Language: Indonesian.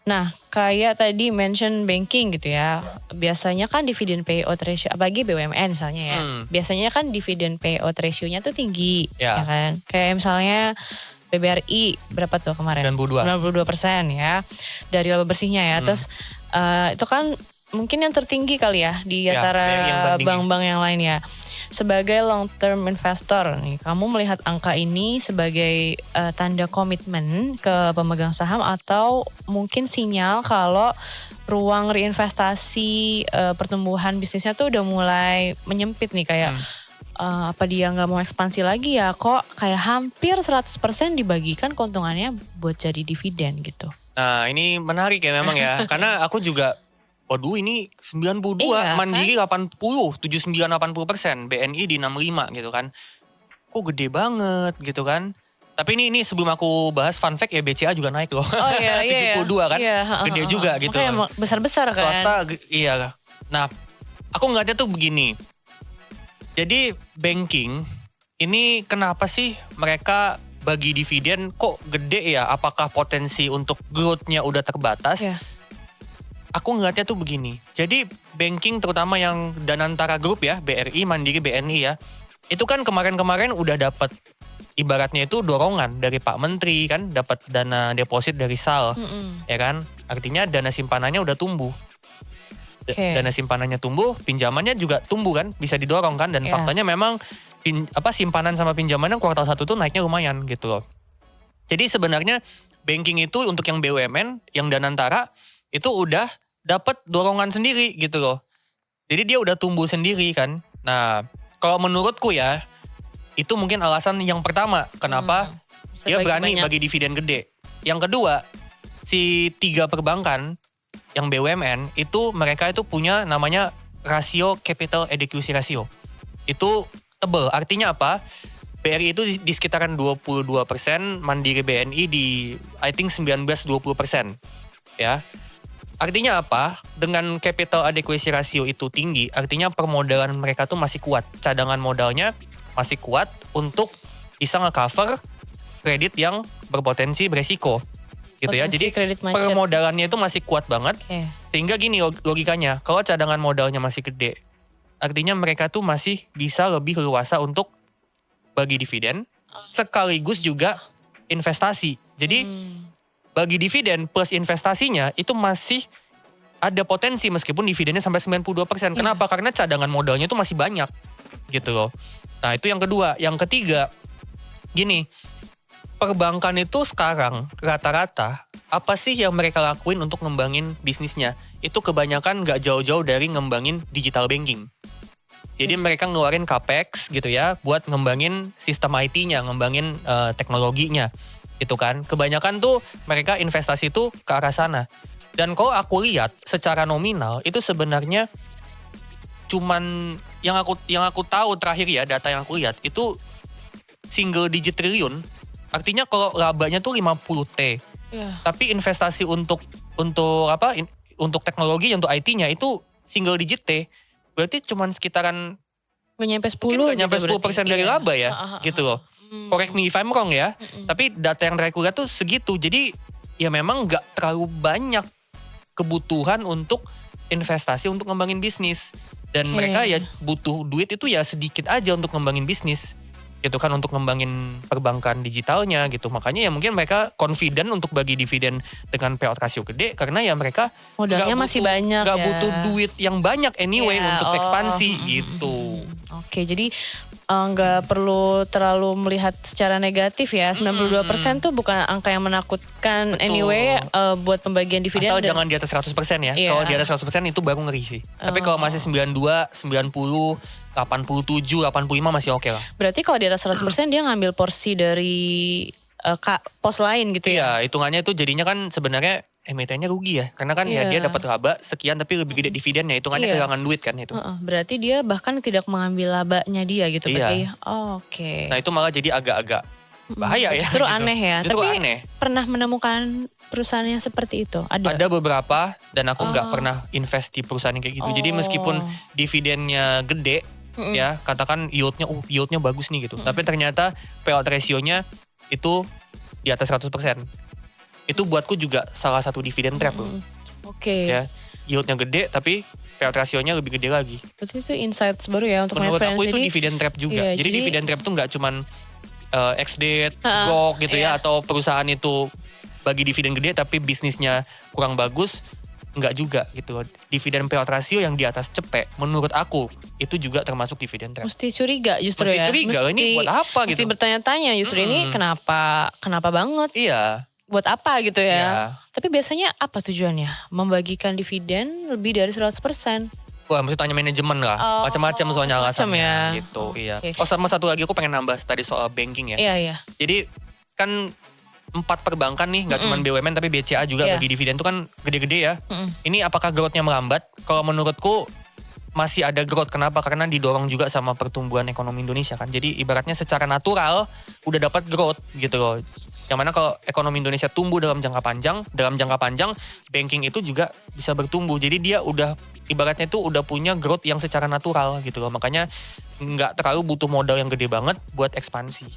Nah, kayak tadi mention banking gitu ya. Biasanya kan dividen payout ratio, apalagi BUMN misalnya ya. Biasanya kan dividen payout ratio-nya tuh tinggi, ya Ya, kan. Kayak misalnya BBRI berapa tuh kemarin? 92. 92% ya dari laba bersihnya ya. Hmm. Terus itu kan mungkin yang tertinggi kali ya di Ya, antara yang bandingin. bank-bank yang lain ya. Sebagai long term investor nih, kamu melihat angka ini sebagai tanda komitmen ke pemegang saham atau mungkin sinyal kalau ruang reinvestasi pertumbuhan bisnisnya tuh udah mulai menyempit nih kayak apa dia nggak mau ekspansi lagi ya, kok kayak hampir 100% dibagikan keuntungannya buat jadi dividen gitu. Nah, ini menarik ya memang ya. Karena aku juga, waduh ini 92, Iya Mandiri 80, 79-80%, BNI di 65 gitu kan. Kok gede banget gitu kan. Tapi ini sebelum aku bahas fun fact ya, BCA juga naik loh. Oh iya, iya ya. 72 kan, Iya, gede juga gitu. Makanya besar-besar kan. Swasta, iya. Nah, aku ngeliatnya tuh begini. Jadi banking, ini kenapa sih mereka bagi dividen kok gede ya? Apakah potensi untuk growth-nya udah terbatas? Iya. Aku ngeliatnya tuh begini. Jadi banking terutama yang Danantara Group ya, BRI, Mandiri, BNI ya. Itu kan kemarin-kemarin udah dapat ibaratnya itu dorongan dari Pak Menteri kan, dapat dana deposit dari SAL, ya kan? Artinya dana simpanannya udah tumbuh. Dana simpanannya tumbuh, pinjamannya juga tumbuh kan, bisa didorong kan, dan faktanya memang simpanan sama pinjamannya kuartal 1 tuh naiknya lumayan gitu loh. Jadi sebenarnya banking itu untuk yang BUMN, yang Danantara itu udah dapat dorongan sendiri gitu loh. Jadi dia udah tumbuh sendiri kan. Nah, kalau menurutku ya, itu mungkin alasan yang pertama kenapa dia berani bagi dividen gede. Yang kedua, si 3 perbankan yang BUMN itu mereka itu punya namanya rasio capital adequacy ratio. Itu tebel. Artinya apa? BRI itu di sekitaran 22%, Mandiri BNI di I think 19-20%. Ya. Artinya apa? Dengan capital adequacy ratio itu tinggi, artinya permodalan mereka tuh masih kuat. Cadangan modalnya masih kuat untuk bisa nge-cover kredit yang berpotensi beresiko. Gitu ya. Jadi permodalannya itu masih kuat banget. Sehingga gini logikanya, kalau cadangan modalnya masih gede, artinya mereka tuh masih bisa lebih leluasa untuk bagi dividen, sekaligus juga investasi. Jadi bagi dividen plus investasinya itu masih ada potensi meskipun dividennya sampai 92%. Kenapa? Karena cadangan modalnya itu masih banyak gitu loh. Nah itu yang kedua. Yang ketiga, gini, perbankan itu sekarang rata-rata apa sih yang mereka lakuin untuk ngembangin bisnisnya? Itu kebanyakan gak jauh-jauh dari ngembangin digital banking. Jadi mereka ngeluarin capex gitu ya buat ngembangin sistem IT-nya, ngembangin teknologinya gitu kan. Kebanyakan tuh mereka investasi tuh ke arah sana. Dan kalau aku lihat secara nominal itu sebenarnya cuman yang aku tahu terakhir ya, data yang aku lihat itu single digit triliun. Artinya kalau labanya tuh 50T. Tapi investasi untuk teknologi, untuk IT-nya itu single digit T. Berarti cuman sekitaran Gak nyampe 10 mungkin gak nyampe 10% dari laba ya, gitu loh. Correct me if I'm wrong ya. Tapi data yang terakhir lihat tuh segitu. Jadi ya memang gak terlalu banyak kebutuhan untuk investasi untuk ngembangin bisnis. Dan mereka ya butuh duit itu ya sedikit aja untuk ngembangin bisnis. Gitu kan, untuk ngembangin perbankan digitalnya gitu. Makanya ya mungkin mereka confident untuk bagi dividen dengan payout ratio gede karena ya mereka modalnya masih banyak gak butuh duit yang banyak anyway untuk ekspansi gitu. Oke, jadi nggak perlu terlalu melihat secara negatif ya. 92% tuh bukan angka yang menakutkan. Betul. Anyway buat pembagian dividen. Asal jangan di atas 100% ya. Kalau di atas 100% itu baru ngeri sih. Tapi kalau masih 92, 90, 87, 85 masih oke lah. Berarti kalau di atas 100% dia ngambil porsi dari pos lain gitu ya? Iya, hitungannya itu jadinya kan sebenarnya emitennya rugi ya. Karena kan ya dia dapat laba sekian tapi lebih gede dividennya. Hitungannya kehilangan duit kan itu. Berarti dia bahkan tidak mengambil labanya dia gitu. Iya. Oke. Nah itu malah jadi agak-agak bahaya ya. Justru gitu. aneh ya. Justru tapi aneh. Pernah menemukan perusahaan yang seperti itu? Ada beberapa dan aku nggak pernah invest di perusahaan yang kayak gitu. Jadi meskipun dividennya gede ya, katakan yieldnya bagus nih gitu. Tapi ternyata payout ratio-nya itu di atas 100%. Itu buatku juga salah satu dividen trap loh. Oke. Ya, yieldnya gede tapi payout rasionya lebih gede lagi. Berarti itu insights baru ya untuk Menurut my friends. aku itu Jadi, dividen trap juga. iya, jadi jadi- dividen trap tuh nggak cuman ex-date, grok gitu iya. ya, atau perusahaan itu bagi dividen gede tapi bisnisnya kurang bagus, nggak juga gitu. Dividen payout ratio yang di atas cepek, menurut aku itu juga termasuk dividen trap. mesti curiga justru Mesti ya. curiga, ini buat apa Mesti gitu? bertanya-tanya justru ini kenapa banget? Iya, Buat apa gitu ya? iya. Tapi biasanya apa tujuannya? Membagikan dividen lebih dari 100%. Wah, mesti tanya manajemen lah. Oh, Macam-macam soalnya macam-macam alasannya ya. gitu. Iya. Oke. Oh, sama satu lagi aku pengen nambah tadi soal banking ya. Iya, iya. Jadi kan 4 perbankan nih, nggak cuma BUMN tapi BCA juga Iya. bagi dividen itu kan gede-gede ya. Mm-mm. Ini apakah growth-nya melambat? Kalau menurutku masih ada growth. Kenapa? Karena didorong juga sama pertumbuhan ekonomi Indonesia kan. Jadi ibaratnya secara natural udah dapat growth gitu loh. Yang mana kalau ekonomi Indonesia tumbuh dalam jangka panjang banking itu juga bisa bertumbuh. Jadi dia udah ibaratnya itu udah punya growth yang secara natural gitu loh. Makanya nggak terlalu butuh modal yang gede banget buat ekspansi.